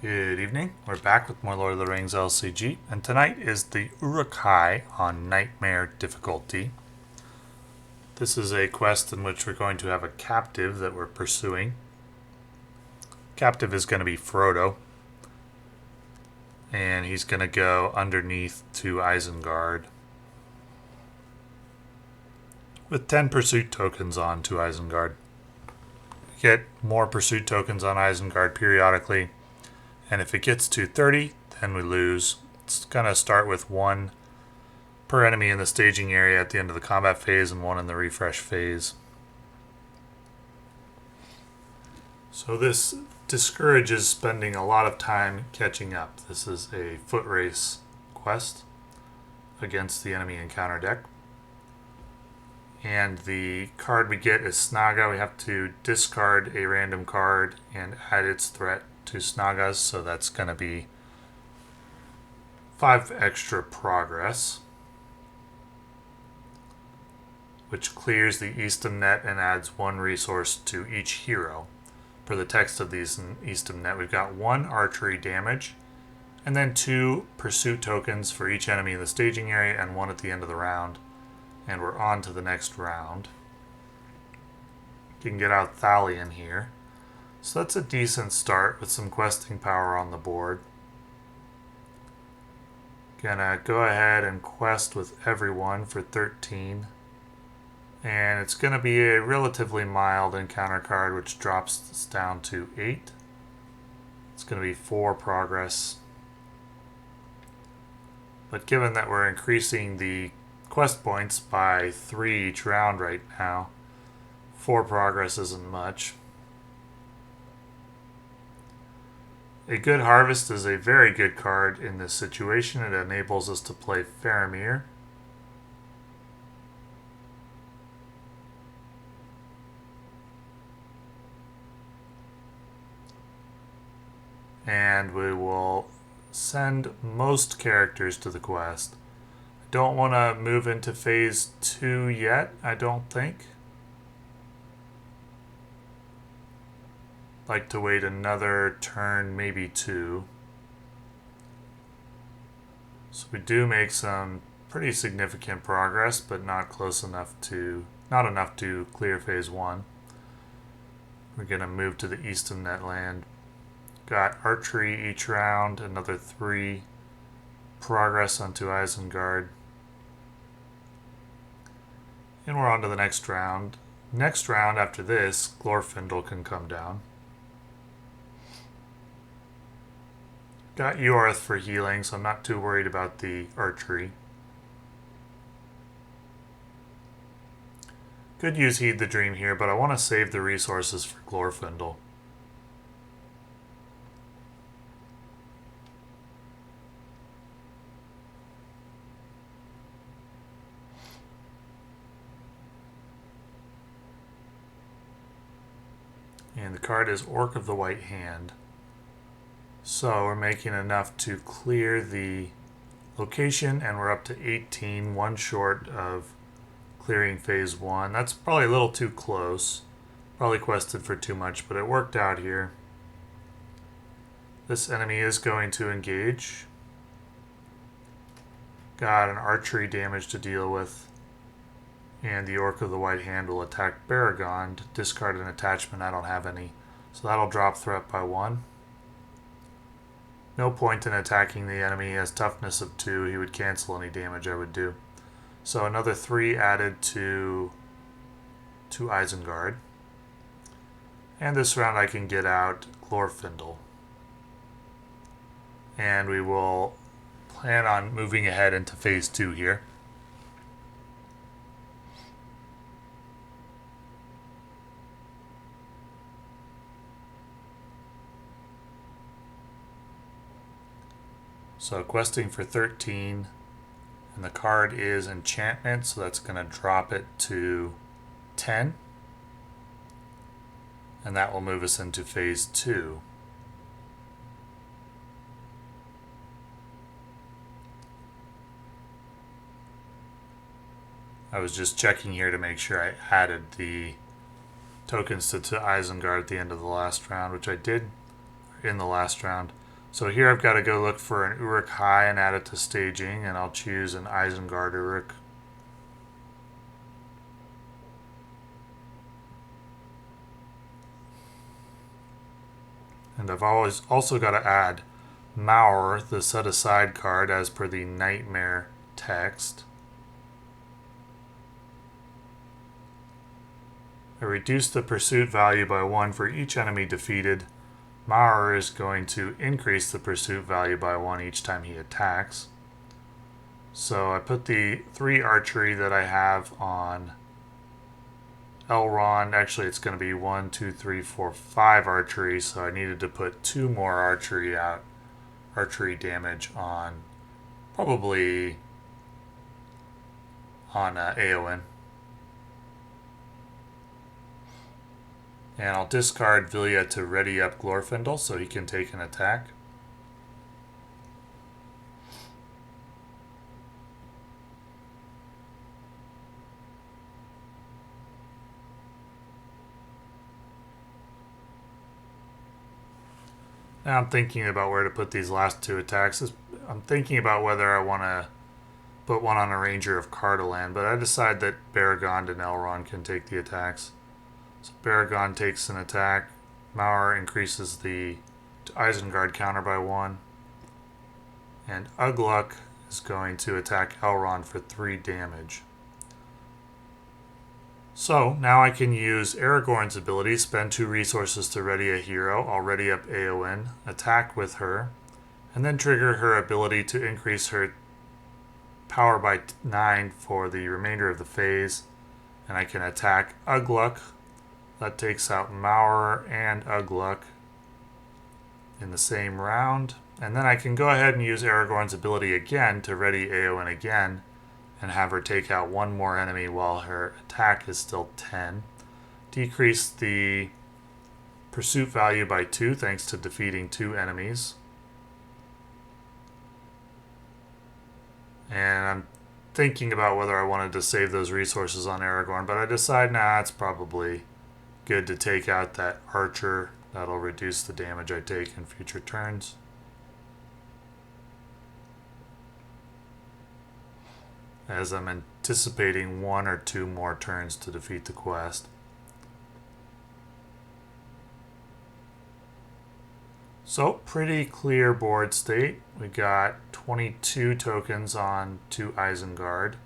Good evening. We're back with more Lord of the Rings LCG, and tonight is the Uruk-Hai on Nightmare difficulty. This is a quest in which we're going to have a captive that we're pursuing. Captive is going to be Frodo, and he's going to go underneath to Isengard with 10 pursuit tokens on to Isengard. Get more pursuit tokens on Isengard periodically, and if it gets to 30, then we lose. It's going to start with 1 per enemy in the staging area at the end of the combat phase and 1 in the refresh phase. So this discourages spending a lot of time catching up. This is a foot race quest against the enemy encounter deck. And the card we get is Snaga. We have to discard a random card and add its threat to Snagas, so that's going to be 5 extra progress, which clears the Eastham net and adds 1 resource to each hero. For the text of these in Eastham net, we've got 1 archery damage, and then 2 pursuit tokens for each enemy in the staging area, and 1 at the end of the round. And we're on to the next round. You can get out Thalion here. So that's a decent start with some questing power on the board. Gonna go ahead and quest with everyone for 13. And it's gonna be a relatively mild encounter card, which drops us down to 8. It's gonna be 4 progress. But given that we're increasing the quest points by 3 each round right now, 4 progress isn't much. A good harvest is a very good card in this situation. It enables us to play Faramir. And we will send most characters to the quest. I don't want to move into phase 2 yet, I don't think. Like to wait another turn, maybe 2. So we do make some pretty significant progress, but not enough to clear phase 1. We're gonna move to the Eastham net land. Got archery each round, another 3 progress onto Isengard. And we're on to the next round. Next round after this, Glorfindel can come down. Got Yorth for healing, so I'm not too worried about the archery. Could use Heed the Dream here, but I want to save the resources for Glorfindel. And the card is Orc of the White Hand. So we're making enough to clear the location, and we're up to 18, 1 short of clearing phase 1. That's probably a little too close. Probably quested for too much, but it worked out here. This enemy is going to engage. Got an archery damage to deal with. And the Orc of the White Hand will attack Baragon. Discard an attachment. I don't have any. So that'll drop threat by 1. No point in attacking the enemy. He has toughness of 2. He would cancel any damage I would do. So another 3 added to Isengard. And this round I can get out Glorfindel. And we will plan on moving ahead into phase 2 here. So questing for 13, and the card is Enchantment, so that's going to drop it to 10. And that will move us into phase 2. I was just checking here to make sure I added the tokens to Isengard at the end of the last round, which I did in the last round. So here I've got to go look for an Uruk-Hai and add it to staging, and I'll choose an Isengard Uruk. And I've also got to add Maur, the set aside card, as per the Nightmare text. I reduce the pursuit value by 1 for each enemy defeated. Maur is going to increase the pursuit value by 1 each time he attacks. So I put the 3 archery that I have on Elrond. Actually, it's going to be 1, 2, 3, 4, 5 archery, so I needed to put 2 more archery damage on, probably on Eowyn. And I'll discard Vilya to ready up Glorfindel so he can take an attack. Now I'm thinking about where to put these last 2 attacks. I'm thinking about whether I want to put one on a Ranger of Cardolan, but I decide that Baragond and Elrond can take the attacks. So Baragond takes an attack. Maur increases the Isengard counter by 1. And Ugluk is going to attack Elrond for 3 damage. So now I can use Aragorn's ability, spend 2 resources to ready a hero. I'll ready up Eowyn, attack with her, and then trigger her ability to increase her power by 9 for the remainder of the phase. And I can attack Ugluk. That takes out Maur and Ugluk in the same round. And then I can go ahead and use Aragorn's ability again to ready Eowyn again and have her take out 1 more enemy while her attack is still 10. Decrease the pursuit value by 2 thanks to defeating 2 enemies. And I'm thinking about whether I wanted to save those resources on Aragorn, but I decide, nah, it's probably good to take out that archer. That'll reduce the damage I take in future turns. As I'm anticipating 1 or 2 more turns to defeat the quest. So, pretty clear board state. We got 22 tokens on to Isengard.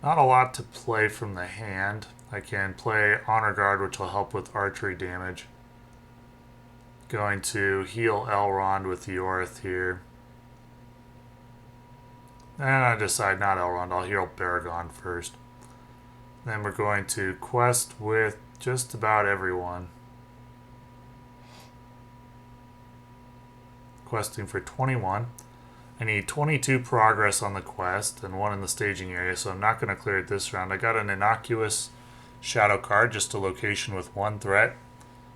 Not a lot to play from the hand. I can play Honor Guard, which will help with archery damage. Going to heal Elrond with the Ethir. And I decide not Elrond, I'll heal Baragond first. Then we're going to quest with just about everyone. Questing for 21. I need 22 progress on the quest and 1 in the staging area, so I'm not going to clear it this round. I got an innocuous shadow card, just a location with 1 threat.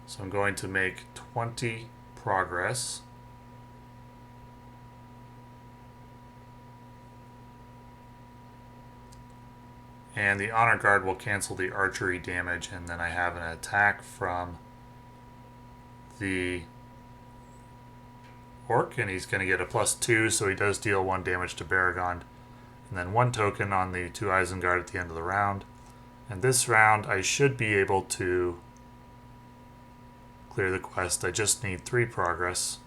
So I'm going to make 20 progress. And the Honor Guard will cancel the archery damage, and then I have an attack from the Orc, and he's going to get a +2, so he does deal 1 damage to Baragond. And then 1 token on the 2 Isengard at the end of the round. And this round I should be able to clear the quest. I just need 3 progress.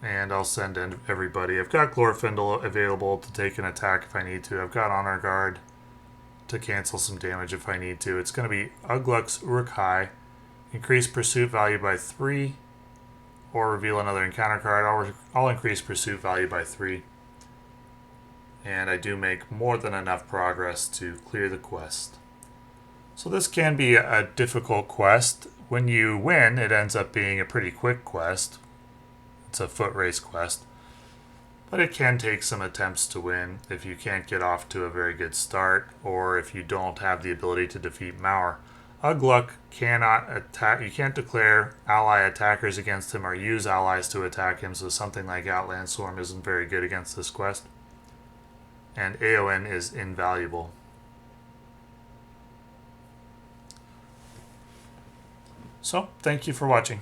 And I'll send in everybody. I've got Glorfindel available to take an attack if I need to. I've got Honor Guard to cancel some damage if I need to. It's going to be Ugluk's Uruk-Hai. Increase pursuit value by 3. Or reveal another encounter card. I'll increase pursuit value by 3. And I do make more than enough progress to clear the quest. So this can be a difficult quest. When you win, it ends up being a pretty quick quest. It's a foot race quest. But it can take some attempts to win if you can't get off to a very good start, or if you don't have the ability to defeat Maur. Ugluk cannot attack. You can't declare ally attackers against him or use allies to attack him, so something like Outland Storm isn't very good against this quest. And Eowyn is invaluable. So, thank you for watching.